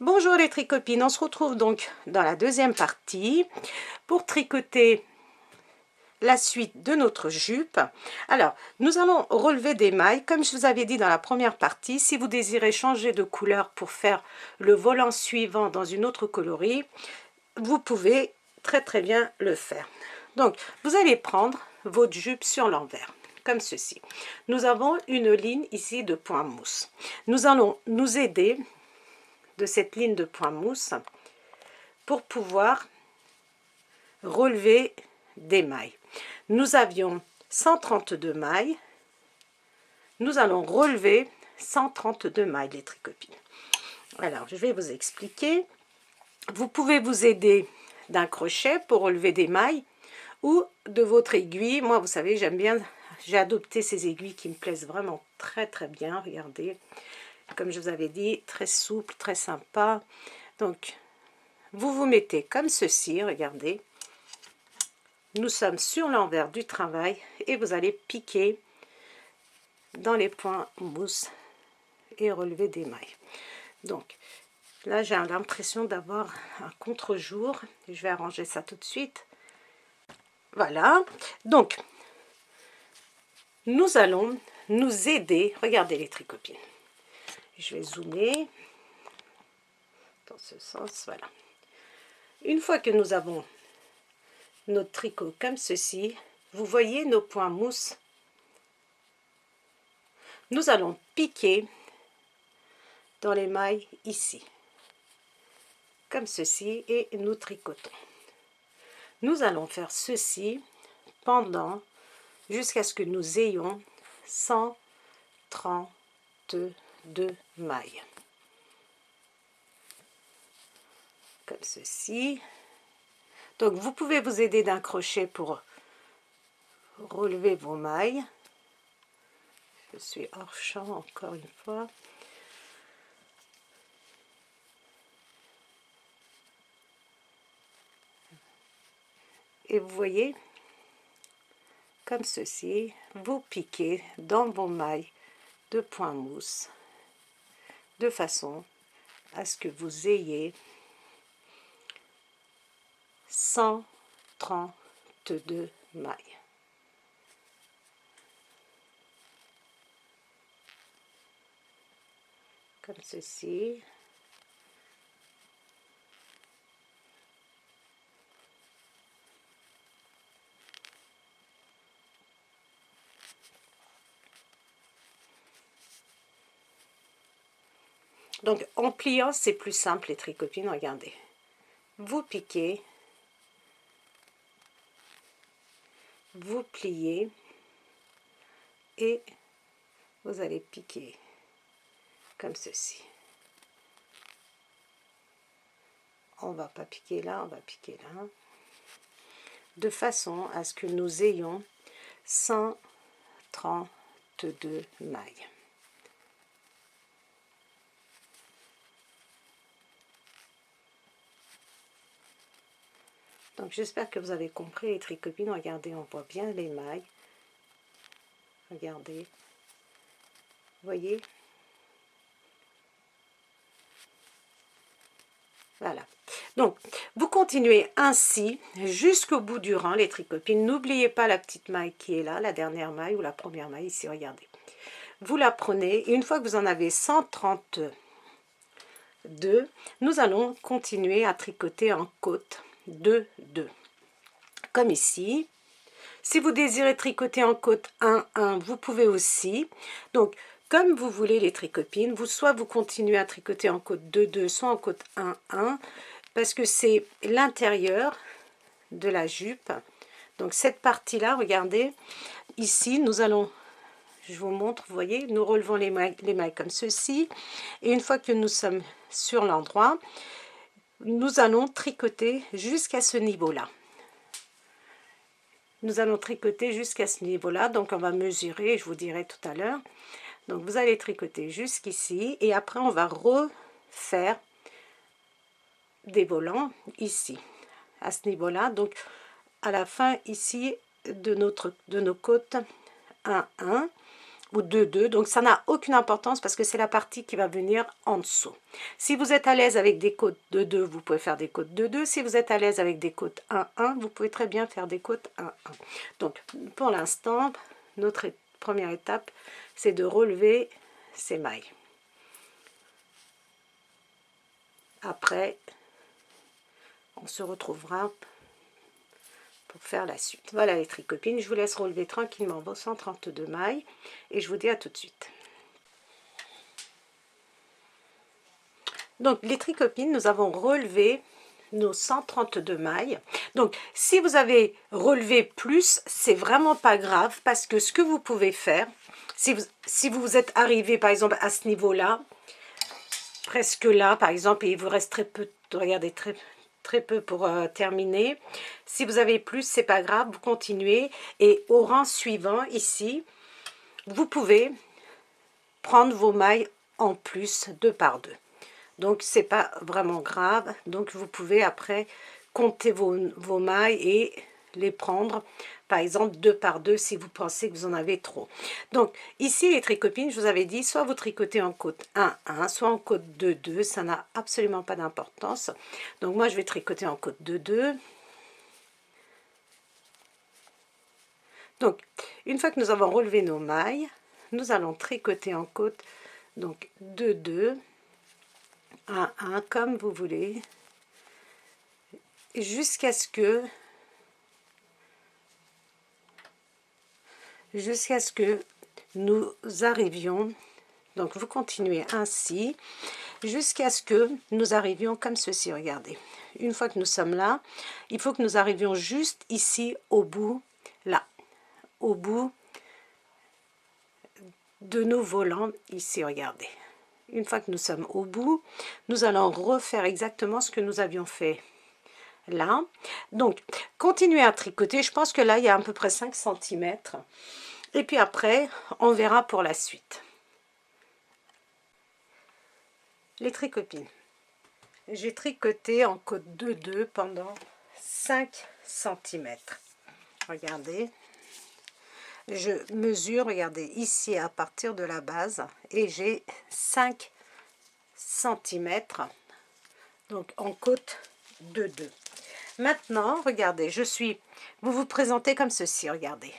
Bonjour les tricopines, on se retrouve donc dans la deuxième partie pour tricoter la suite de notre jupe. Alors, nous allons relever des mailles, comme je vous avais dit dans la première partie. Si vous désirez changer de couleur pour faire le volant suivant dans une autre coloris, vous pouvez très bien le faire. Donc, vous allez prendre votre jupe sur l'envers, comme ceci. Nous avons une ligne ici de point mousse. Nous allons nous aider de cette ligne de point mousse pour pouvoir relever des mailles. Nous avions 132 mailles, nous allons relever 132 mailles les tricopines. Alors je vais vous expliquer. Vous pouvez vous aider d'un crochet pour relever des mailles ou de votre aiguille. Moi vous savez, j'aime bien, j'ai adopté ces aiguilles qui me plaisent vraiment très bien. Regardez, comme je vous avais dit, très souple, très sympa. Donc vous vous mettez comme ceci, regardez. Nous sommes sur l'envers du travail et vous allez piquer dans les points mousse et relever des mailles. Donc là j'ai l'impression d'avoir un contre-jour. Je vais arranger ça tout de suite. Voilà, donc nous allons nous aider. Regardez les tricopines. Je vais zoomer dans ce sens, voilà. Une fois que nous avons notre tricot comme ceci, vous voyez nos points mousse. Nous allons piquer dans les mailles ici, comme ceci, et nous tricotons. Nous allons faire ceci pendant jusqu'à ce que nous ayons 132 mailles, comme ceci. Donc vous pouvez vous aider d'un crochet pour relever vos mailles. Je suis hors champ encore une fois. Et vous voyez, comme ceci, vous piquez dans vos mailles de point mousse de façon à ce que vous ayez 132 mailles. Comme ceci. Donc en pliant c'est plus simple les tricopines, regardez. Vous piquez, vous pliez et vous allez piquer comme ceci. On va pas piquer là, on va piquer là, de façon à ce que nous ayons 132 mailles. Donc j'espère que vous avez compris les tricopines. Regardez, on voit bien les mailles. Regardez, voyez. Voilà. Donc vous continuez ainsi jusqu'au bout du rang les tricopines. N'oubliez pas la petite maille qui est là, la dernière maille ou la première maille ici, regardez. Vous la prenez et une fois que vous en avez 132, nous allons continuer à tricoter en côte 2 2 comme ici. Si vous désirez tricoter en côte 1 1, vous pouvez aussi. Donc comme vous voulez les tricopines, soit vous continuez à tricoter en côte 2 2, soit en côte 1 1, parce que c'est l'intérieur de la jupe. Donc cette partie là, regardez ici, nous allons, je vous montre, vous voyez, nous relevons les mailles comme ceci, et une fois que nous sommes sur l'endroit, nous allons tricoter jusqu'à ce niveau là. Nous allons tricoter jusqu'à ce niveau là, donc on va mesurer, je vous dirai tout à l'heure. Donc vous allez tricoter jusqu'ici et après on va refaire des volants ici à ce niveau là. Donc à la fin ici de nos côtes 1 1, ou 2-2, donc ça n'a aucune importance parce que c'est la partie qui va venir en dessous. Si vous êtes à l'aise avec des côtes de 2, vous pouvez faire des côtes de 2. Si vous êtes à l'aise avec des côtes 1-1, vous pouvez très bien faire des côtes 1-1. Donc pour l'instant, notre première étape, c'est de relever ces mailles. Après, on se retrouvera pour faire la suite. Voilà les tricopines, je vous laisse relever tranquillement vos 132 mailles et je vous dis à tout de suite. Donc les tricopines, nous avons relevé nos 132 mailles. Donc si vous avez relevé plus, c'est vraiment pas grave parce que ce que vous pouvez faire, si vous êtes arrivé par exemple à ce niveau-là, presque là par exemple, et il vous reste très peu, regardez, très peu pour terminer. Si vous avez plus, c'est pas grave, vous continuez. Et au rang suivant, ici, vous pouvez prendre vos mailles en plus 2 par 2. Donc, c'est pas vraiment grave. Donc, vous pouvez après compter vos mailles et les prendre, par exemple, 2 par 2 si vous pensez que vous en avez trop. Donc, ici, les tricopines, je vous avais dit, soit vous tricotez en côte 1-1, soit en côte 2-2, ça n'a absolument pas d'importance. Donc, moi, je vais tricoter en côte 2-2. Donc, une fois que nous avons relevé nos mailles, nous allons tricoter en côte, donc 2-2, 1-1, comme vous voulez, jusqu'à ce que nous arrivions, donc vous continuez ainsi, jusqu'à ce que nous arrivions comme ceci, regardez. Une fois que nous sommes là, il faut que nous arrivions juste ici, au bout, là, au bout de nos volants, ici, regardez. Une fois que nous sommes au bout, nous allons refaire exactement ce que nous avions fait là. Donc, continuez à tricoter. Je pense que là, il y a à peu près 5 cm. Et puis après, on verra pour la suite. Les tricopines. J'ai tricoté en côte 2-2 pendant 5 cm. Regardez. Je mesure, regardez, ici à partir de la base. Et j'ai 5 cm. Donc en côte 2-2. Maintenant, regardez, vous vous présentez comme ceci, regardez.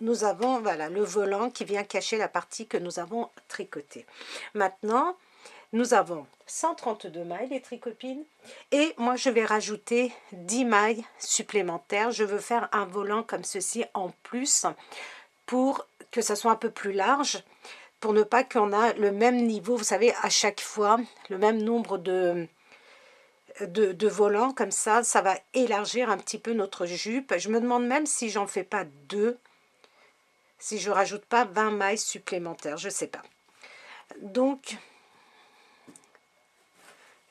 Nous avons, voilà, le volant qui vient cacher la partie que nous avons tricotée. Maintenant, nous avons 132 mailles, les tricopines, et moi, je vais rajouter 10 mailles supplémentaires. Je veux faire un volant comme ceci en plus pour que ça soit un peu plus large, pour ne pas qu'on ait le même niveau, vous savez, à chaque fois, le même nombre de volants, comme ça va élargir un petit peu notre jupe. Je me demande même si j'en fais pas 2, si je rajoute pas 20 mailles supplémentaires, je sais pas. Donc,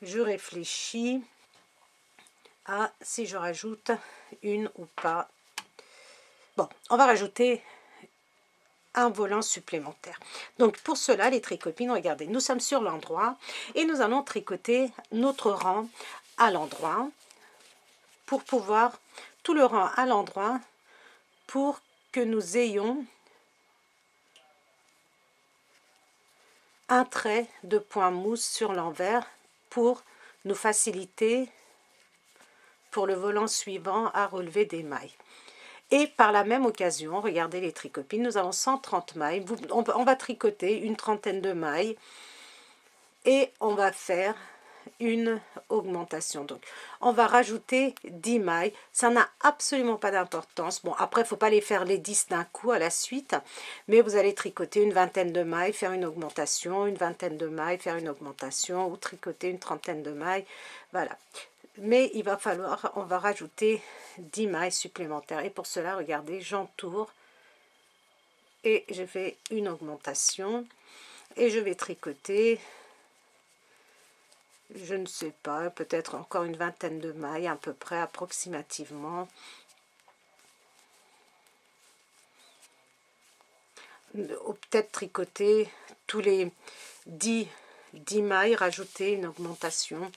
je réfléchis à si je rajoute une ou pas. Bon, on va rajouter un volant supplémentaire. Donc pour cela, les tricopines, regardez, nous sommes sur l'endroit et nous allons tricoter notre rang à l'endroit pour pouvoir, tout le rang à l'endroit, pour que nous ayons un trait de point mousse sur l'envers pour nous faciliter pour le volant suivant à relever des mailles. Et par la même occasion, regardez les tricopines, nous avons 130 mailles, on va tricoter une trentaine de mailles et on va faire une augmentation. Donc on va rajouter 10 mailles, ça n'a absolument pas d'importance. Bon, après il ne faut pas les faire les 10 d'un coup à la suite, mais vous allez tricoter une vingtaine de mailles, faire une augmentation, une vingtaine de mailles, faire une augmentation, ou tricoter une trentaine de mailles, voilà. Mais il va falloir, on va rajouter 10 mailles supplémentaires. Et pour cela, regardez, j'entoure et je fais une augmentation. Et je vais tricoter, je ne sais pas, peut-être encore une vingtaine de mailles, à peu près, approximativement. Ou peut-être tricoter tous les 10 mailles, rajouter une augmentation.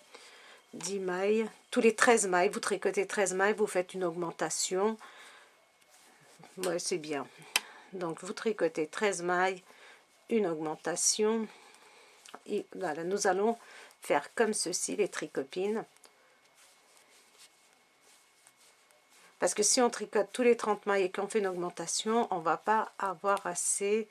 10 mailles, tous les 13 mailles, vous tricotez 13 mailles, vous faites une augmentation. Ouais, c'est bien. Donc vous tricotez 13 mailles, une augmentation, et voilà, nous allons faire comme ceci les tricopines. Parce que si on tricote tous les 30 mailles et qu'on fait une augmentation, on ne va pas avoir assez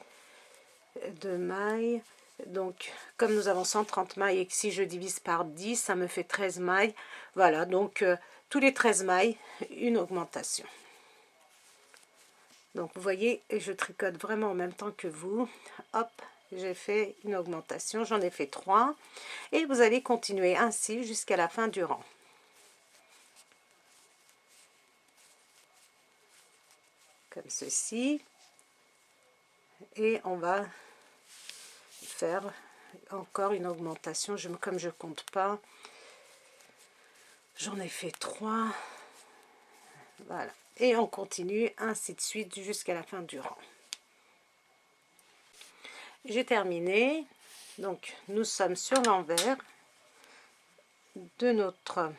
de mailles. Donc, comme nous avons 130 mailles et que si je divise par 10, ça me fait 13 mailles. Voilà, donc tous les 13 mailles, une augmentation. Donc, vous voyez, je tricote vraiment en même temps que vous. Hop, j'ai fait une augmentation, j'en ai fait 3. Et vous allez continuer ainsi jusqu'à la fin du rang. Comme ceci. Et on va faire encore une augmentation. Comme je compte pas, j'en ai fait 3. Voilà. Et on continue ainsi de suite jusqu'à la fin du rang. J'ai terminé. Donc, nous sommes sur l'envers de notre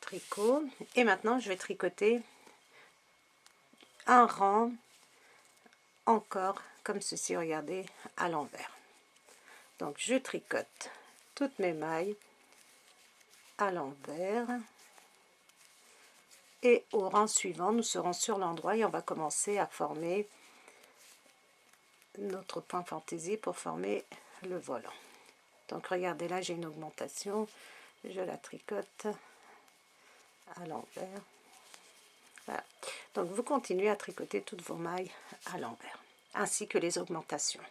tricot. Et maintenant, je vais tricoter un rang encore comme ceci, regardez, à l'envers. Donc, je tricote toutes mes mailles à l'envers. Et au rang suivant, nous serons sur l'endroit et on va commencer à former notre point fantaisie pour former le volant. Donc regardez là, j'ai une augmentation, je la tricote à l'envers. Voilà. Donc vous continuez à tricoter toutes vos mailles à l'envers, ainsi que les augmentations.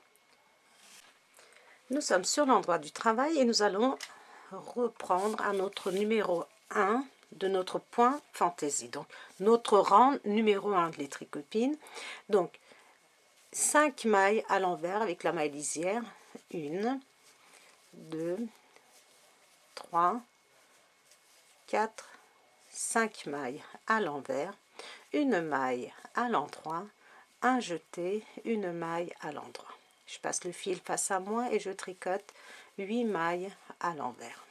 Nous sommes sur l'endroit du travail et nous allons reprendre à notre numéro 1 de notre point fantaisie. Donc notre rang numéro 1 de les tricopines. Donc 5 mailles à l'envers avec la maille lisière. 1, 2, 3, 4, 5 mailles à l'envers, une maille à l'endroit, un jeté, une maille à l'endroit. Je passe le fil face à moi et je tricote 8 mailles à l'envers.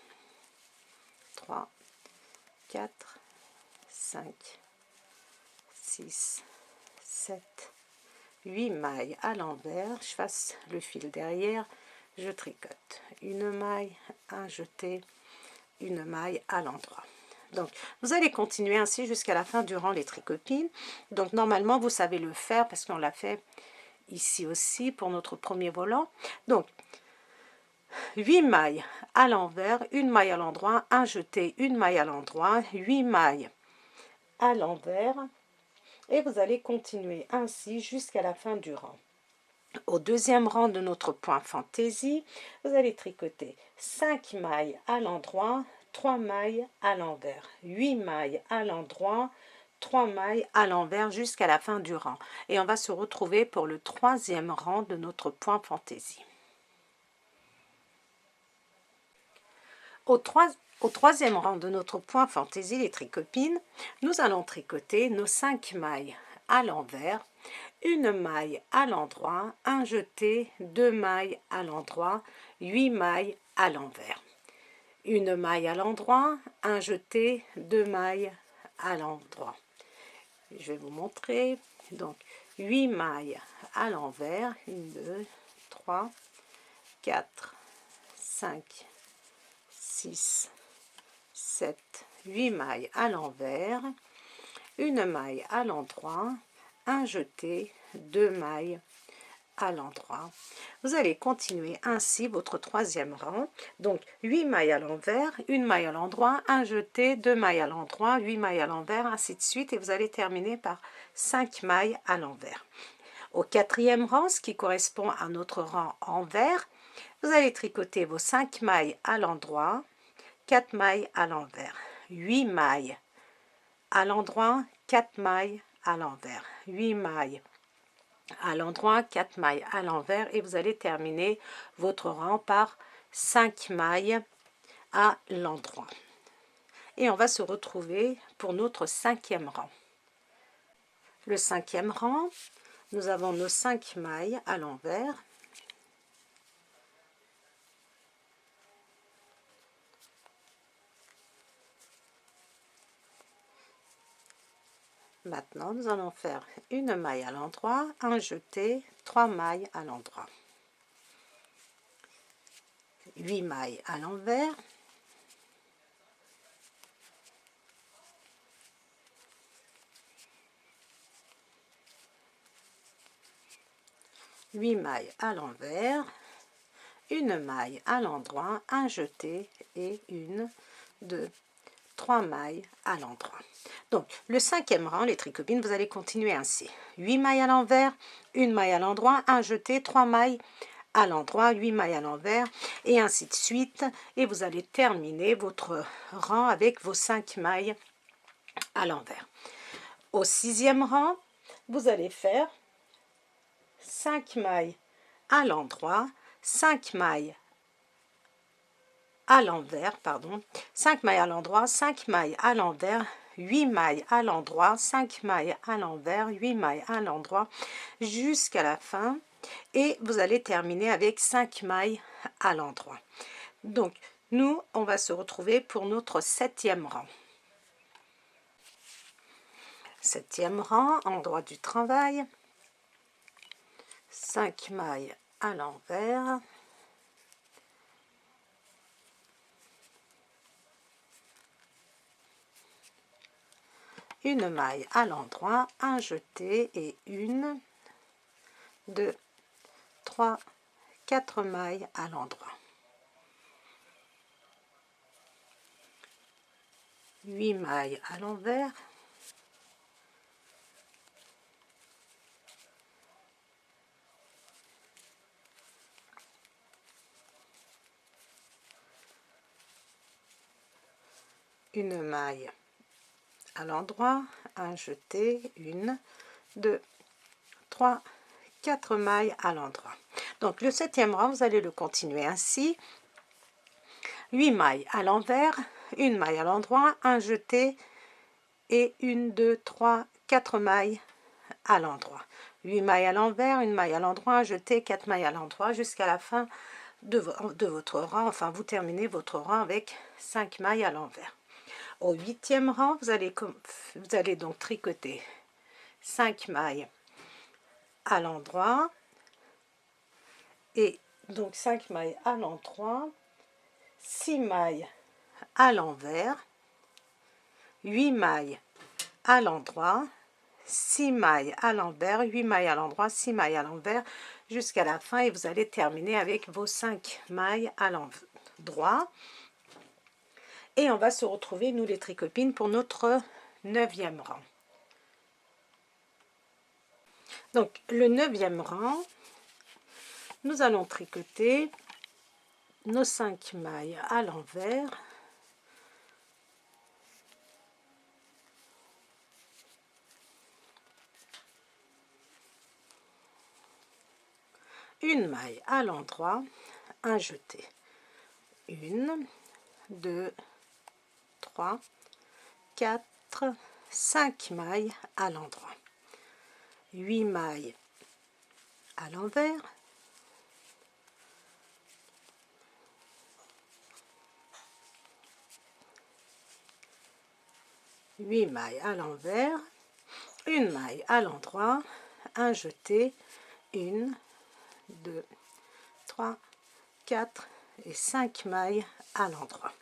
3, 4, 5, 6, 7, 8 mailles à l'envers. Je passe le fil derrière, je tricote une maille, un jeté, une maille à l'endroit. Donc vous allez continuer ainsi jusqu'à la fin du rang les tricopines. Donc normalement vous savez le faire parce qu'on l'a fait ici aussi pour notre premier volant. Donc 8 mailles à l'envers, une maille à l'endroit, un jeté, une maille à l'endroit, 8 mailles à l'envers et vous allez continuer ainsi jusqu'à la fin du rang. Au deuxième rang de notre point fantaisie, vous allez tricoter 5 mailles à l'endroit, 3 mailles à l'envers, 8 mailles à l'endroit, 3 mailles à l'envers jusqu'à la fin du rang. Et on va se retrouver pour le troisième rang de notre point fantaisie. Au troisième rang de notre point fantaisie, les tricopines, nous allons tricoter nos 5 mailles à l'envers, une maille à l'endroit, un jeté, 2 mailles à l'endroit, 8 mailles à l'envers. Une maille à l'endroit, un jeté, 2 mailles à l'endroit. Je vais vous montrer. Donc 8 mailles à l'envers, 1, 2, 3, 4, 5, 6, 7, 8 mailles à l'envers, une maille à l'endroit, un jeté, 2 mailles à l'endroit. Vous allez continuer ainsi votre troisième rang. Donc 8 mailles à l'envers, une maille à l'endroit, un jeté, 2 mailles à l'endroit, 8 mailles à l'envers, ainsi de suite. Et vous allez terminer par 5 mailles à l'envers. Au quatrième rang, ce qui correspond à notre rang envers, vous allez tricoter vos 5 mailles à l'endroit, 4 mailles à l'envers, 8 mailles à l'endroit, 4 mailles à l'envers, 8 mailles à l'endroit, 4 mailles à l'envers et vous allez terminer votre rang par 5 mailles à l'endroit. Et on va se retrouver pour notre cinquième rang. Le cinquième rang, nous avons nos 5 mailles à l'envers. Maintenant, nous allons faire une maille à l'endroit, un jeté, 3 mailles à l'endroit. 8 mailles à l'envers. 8 mailles à l'envers, une maille à l'endroit, un jeté et 1, 2, 3 mailles à l'endroit. Donc, le 5e rang, les tricopines, vous allez continuer ainsi. 8 mailles à l'envers, une maille à l'endroit, un jeté, 3 mailles à l'endroit, 8 mailles à l'envers, et ainsi de suite. Et vous allez terminer votre rang avec vos 5 mailles à l'envers. Au 6e rang, vous allez faire 5 mailles à l'endroit, 5 mailles à l'envers, 5 mailles à l'endroit, 5 mailles à l'envers, 8 mailles à l'endroit, 5 mailles à l'envers, 8 mailles à l'endroit jusqu'à la fin, et vous allez terminer avec 5 mailles à l'endroit. Donc nous, on va se retrouver pour notre 7e rang. 7e rang, endroit du travail, 5 mailles à l'envers, une maille à l'endroit, un jeté et 1, 2, 3, 4 mailles à l'endroit. 8 mailles à l'envers, une maille à l'endroit, un jeté, 1, 2, 3, 4 mailles à l'endroit. Donc le 7e rang, vous allez le continuer ainsi. 8 mailles à l'envers, une maille à l'endroit, un jeté et 1, 2, 3, 4 mailles à l'endroit. 8 mailles à l'envers, une maille à l'endroit, un jeté, 4 mailles à l'endroit jusqu'à la fin de votre rang. Enfin, vous terminez votre rang avec 5 mailles à l'envers. Au 8e rang, vous allez donc tricoter 5 mailles à l'endroit et donc 5 mailles à l'endroit, 6 mailles à l'envers, 8 mailles à l'endroit, 6 mailles à l'envers, 8 mailles à l'endroit, 6 mailles à l'envers jusqu'à la fin, et vous allez terminer avec vos 5 mailles à l'endroit. Et on va se retrouver, nous les tricopines, pour notre 9e rang. Donc le 9e rang, nous allons tricoter nos 5 mailles à l'envers, une maille à l'endroit, un jeté, 1, 2, 3, 4, 5 mailles à l'endroit, 8 mailles à l'envers, huit mailles à l'envers, une maille à l'endroit, un jeté, 1, 2, 3, 4 et 5 mailles à l'endroit.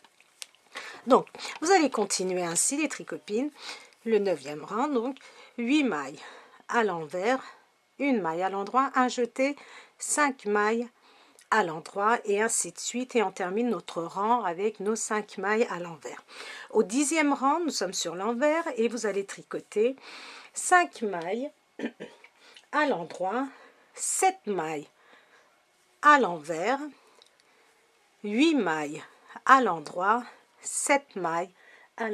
Donc, vous allez continuer ainsi, les tricopines, le 9e rang, donc 8 mailles à l'envers, une maille à l'endroit, un jeté, 5 mailles à l'endroit et ainsi de suite, et on termine notre rang avec nos 5 mailles à l'envers. Au 10e rang, nous sommes sur l'envers et vous allez tricoter 5 mailles à l'endroit, 7 mailles à l'envers, 8 mailles à l'endroit, 7 mailles à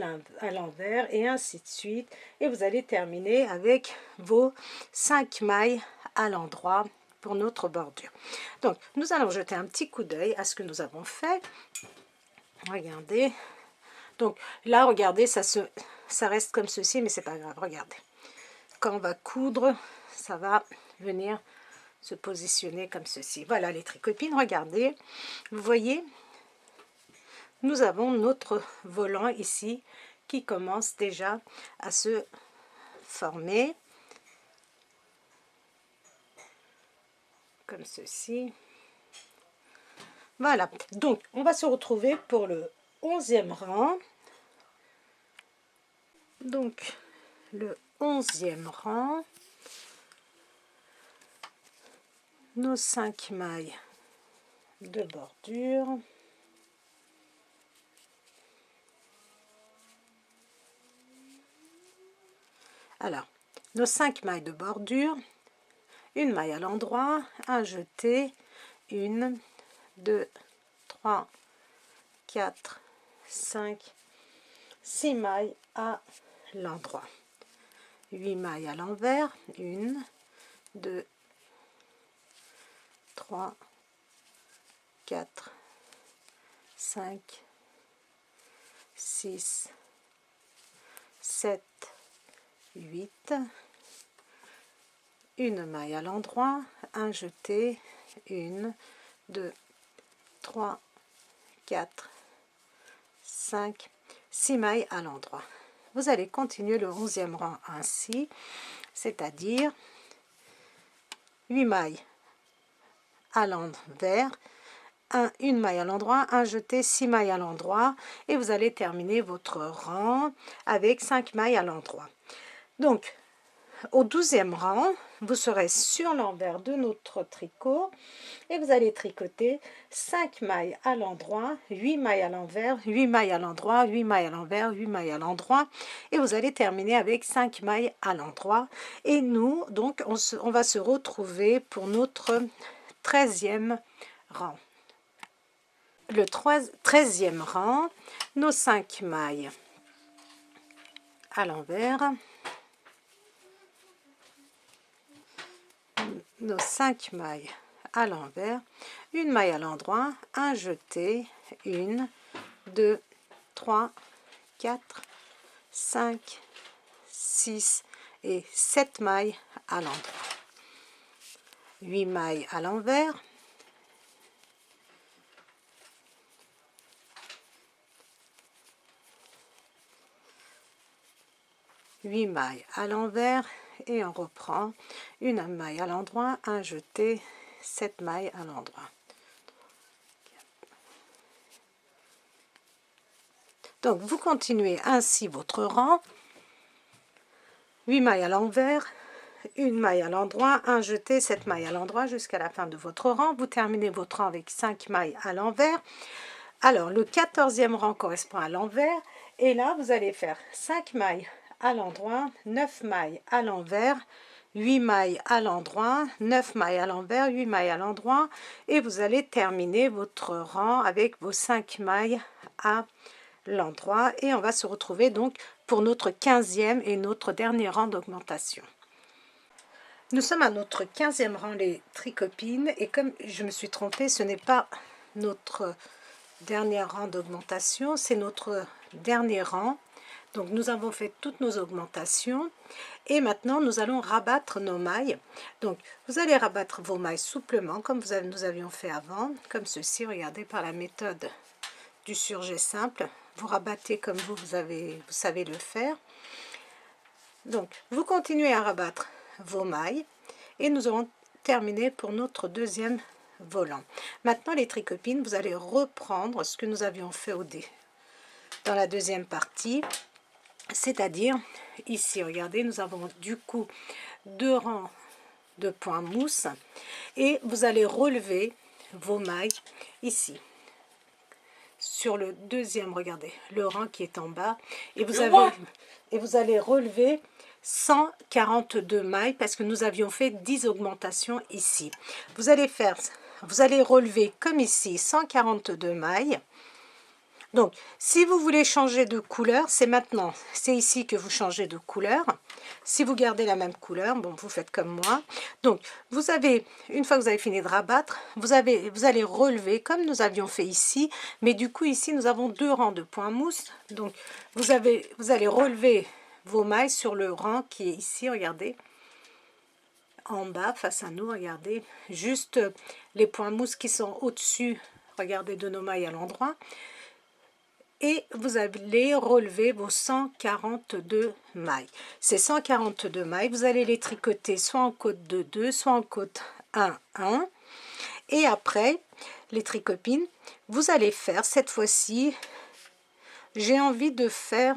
l'envers et ainsi de suite, et vous allez terminer avec vos 5 mailles à l'endroit pour notre bordure. Donc nous allons jeter un petit coup d'œil à ce que nous avons fait. Regardez, donc là regardez, ça reste comme ceci, mais c'est pas grave. Regardez, quand on va coudre, ça va venir se positionner comme ceci. Voilà les tricopines, regardez, vous voyez, nous avons notre volant ici qui commence déjà à se former comme ceci. Voilà, donc on va se retrouver pour le 11e rang. Donc le 11e rang, nos 5 mailles de bordure. Alors, nos 5 mailles de bordure, une maille à l'endroit, un jeté, 1, 2, 3, 4, 5, 6 mailles à l'endroit. 8 mailles à l'envers, 1, 2, 3, 4, 5, 6, 7, 8, une maille à l'endroit, un jeté, 1, 2, 3, 4, 5, 6 mailles à l'endroit. Vous allez continuer le 11e rang ainsi, c'est-à-dire 8 mailles à l'envers, une maille à l'endroit, un jeté, 6 mailles à l'endroit, et vous allez terminer votre rang avec 5 mailles à l'endroit. Donc, au 12e rang, vous serez sur l'envers de notre tricot et vous allez tricoter 5 mailles à l'endroit, 8 mailles à l'envers, 8 mailles à l'endroit, 8 mailles à l'envers, 8 mailles à l'endroit, et vous allez terminer avec 5 mailles à l'endroit. Et nous, donc, on va se retrouver pour notre 13e rang. Le 13e rang, nos 5 mailles à l'envers, nos 5 mailles à l'envers, une maille à l'endroit, un jeté, 1, 2, 3, 4, 5, 6 et 7 mailles à l'endroit. 8 mailles à l'envers, mailles à l'envers et on reprend une maille à l'endroit, un jeté, 7 mailles à l'endroit. Donc vous continuez ainsi votre rang, 8 mailles à l'envers, une maille à l'endroit, un jeté, 7 mailles à l'endroit jusqu'à la fin de votre rang. Vous terminez votre rang avec 5 mailles à l'envers. Alors le 14e rang correspond à l'envers et là vous allez faire 5 mailles à l'endroit, 9 mailles à l'envers, 8 mailles à l'endroit, 9 mailles à l'envers, 8 mailles à l'endroit et vous allez terminer votre rang avec vos 5 mailles à l'endroit et on va se retrouver donc pour notre 15e et notre dernier rang d'augmentation. Nous sommes à notre 15e rang les tricopines et comme je me suis trompée, ce n'est pas notre dernier rang d'augmentation, c'est notre dernier rang. Donc nous avons fait toutes nos augmentations et maintenant nous allons rabattre nos mailles. Donc vous allez rabattre vos mailles souplement comme nous avions fait avant, comme ceci, regardez, par la méthode du surjet simple. Vous rabattez comme vous savez le faire. Donc vous continuez à rabattre vos mailles et nous aurons terminé pour notre deuxième volant. Maintenant les tricopines, vous allez reprendre ce que nous avions fait dans la deuxième partie, c'est-à-dire ici, regardez, nous avons du coup 2 rangs de points mousse et vous allez relever vos mailles ici sur le deuxième, regardez, le rang qui est en bas et vous allez relever 142 mailles parce que nous avions fait 10 augmentations ici. Vous allez relever comme ici 142 mailles. Donc, si vous voulez changer de couleur, c'est maintenant, c'est ici que vous changez de couleur. Si vous gardez la même couleur, bon, vous faites comme moi. Donc, une fois que vous avez fini de rabattre, vous allez relever comme nous avions fait ici, mais du coup, ici, nous avons 2 rangs de points mousse. Donc, vous allez relever vos mailles sur le rang qui est ici, regardez, en bas, face à nous, regardez, juste les points mousse qui sont au-dessus, regardez, de nos mailles à l'endroit. et vous allez relever vos 142 mailles. Ces 142 mailles, vous allez les tricoter soit en côte de 2, soit en côte 1, 1. Et après, les tricopines, vous allez faire cette fois-ci, j'ai envie de faire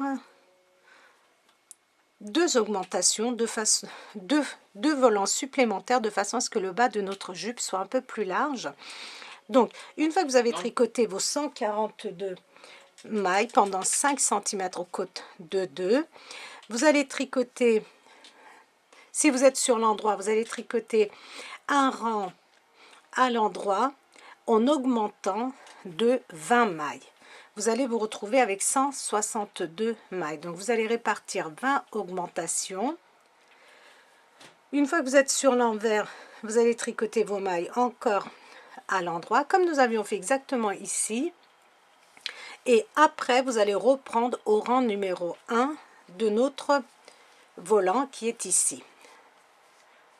deux augmentations, deux volants supplémentaires de façon à ce que le bas de notre jupe soit un peu plus large. Donc, une fois que vous avez tricoté vos 142 mailles pendant 5 cm aux côtes de 2, vous allez tricoter, si vous êtes sur l'endroit, vous allez tricoter un rang à l'endroit en augmentant de 20 mailles. Vous allez vous retrouver avec 162 mailles. Donc, vous allez répartir 20 augmentations. Une fois que vous êtes sur l'envers, vous allez tricoter vos mailles encore à l'endroit, comme nous avions fait exactement ici. Et après, vous allez reprendre au rang numéro 1 de notre volant qui est ici.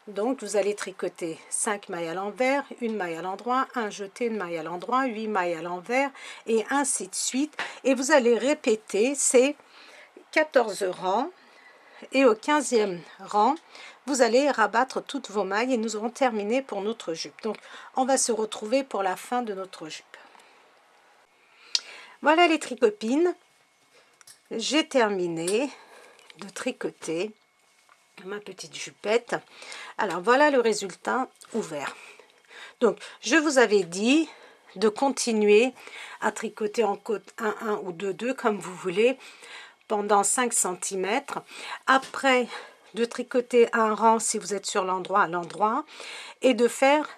Donc, vous allez tricoter 5 mailles à l'envers, une maille à l'endroit, un jeté, une maille à l'endroit, 8 mailles à l'envers, et ainsi de suite. Et vous allez répéter ces 14 rangs. Et au 15e rang, vous allez rabattre toutes vos mailles et nous aurons terminé pour notre jupe. Donc, on va se retrouver pour la fin de notre jupe. Voilà les tricopines. J'ai terminé de tricoter ma petite jupette. Alors voilà le résultat ouvert. Donc je vous avais dit de continuer à tricoter en côte 1 ou 2 comme vous voulez pendant 5 cm. Après de tricoter un rang si vous êtes sur l'endroit à l'endroit et de faire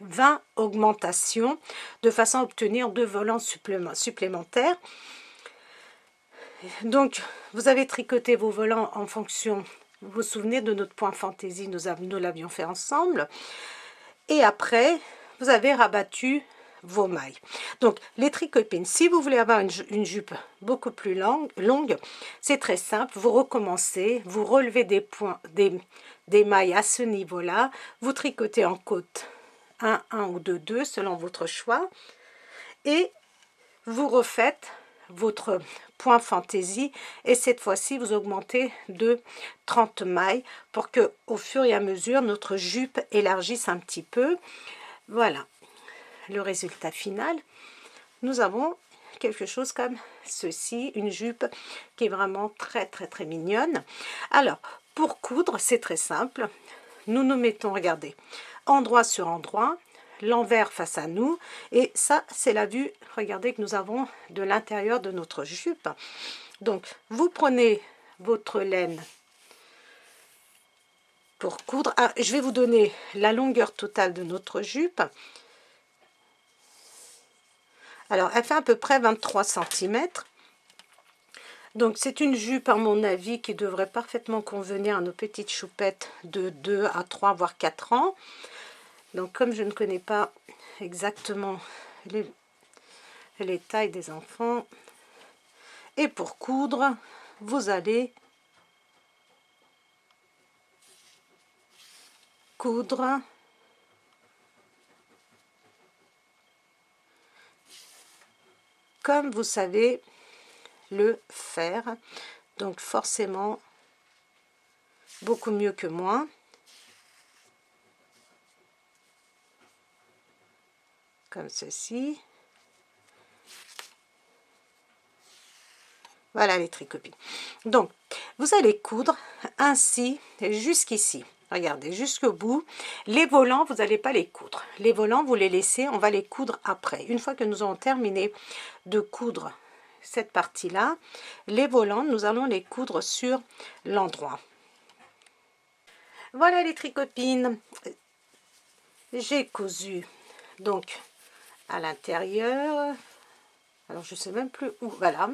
20 augmentations de façon à obtenir 2 volants supplémentaires. Donc vous avez tricoté vos volants en fonction. Vous vous souvenez de notre point fantaisie, nous l'avions fait ensemble. Et après, vous avez rabattu vos mailles. Donc, les tricopines, si vous voulez avoir une jupe beaucoup plus longue, c'est très simple. Vous recommencez, vous relevez des mailles à ce niveau-là. Vous tricotez en côte 1, 1 ou 2, 2 selon votre choix. Et vous refaites votre point fantaisie et cette fois-ci vous augmentez de 30 mailles pour que au fur et à mesure notre jupe élargisse un petit peu. Voilà le résultat final. Nous avons quelque chose comme ceci, une jupe qui est vraiment très mignonne. Alors pour coudre, c'est très simple. Nous nous mettons, regardez, endroit sur endroit, l'envers face à nous, et ça c'est la vue, regardez, que nous avons de l'intérieur de notre jupe. Donc vous prenez votre laine pour coudre. Ah, je vais vous donner la longueur totale de notre jupe. Alors elle fait à peu près 23 cm. Donc c'est une jupe à mon avis qui devrait parfaitement convenir à nos petites choupettes de 2 à 3 voire 4 ans. Donc comme je ne connais pas exactement les tailles des enfants, et pour coudre, vous allez coudre comme vous savez le faire, donc forcément beaucoup mieux que moi. Comme ceci. Voilà les tricopines. Donc, vous allez coudre ainsi jusqu'ici. Regardez, jusqu'au bout. Les volants, vous n'allez pas les coudre. Les volants, vous les laissez, on va les coudre après. Une fois que nous aurons terminé de coudre cette partie-là, les volants, nous allons les coudre sur l'endroit. Voilà les tricopines. J'ai cousu donc à l'intérieur. Alors je sais même plus où. Voilà.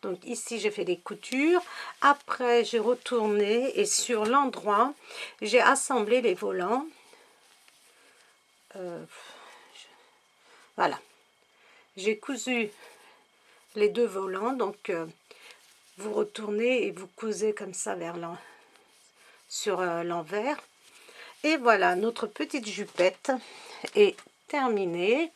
Donc ici j'ai fait des coutures. Après j'ai retourné et sur l'endroit j'ai assemblé les volants. Voilà. J'ai cousu les deux volants. Donc vous retournez et vous cousez comme ça vers sur l'envers. Et voilà, notre petite jupette est terminée.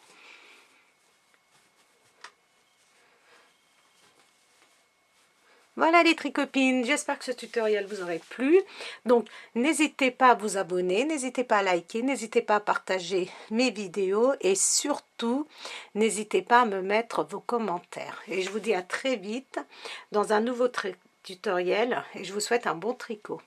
Voilà les tricopines, j'espère que ce tutoriel vous aurait plu. Donc n'hésitez pas à vous abonner, n'hésitez pas à liker, n'hésitez pas à partager mes vidéos et surtout n'hésitez pas à me mettre vos commentaires. Et je vous dis à très vite dans un nouveau tutoriel et je vous souhaite un bon tricot.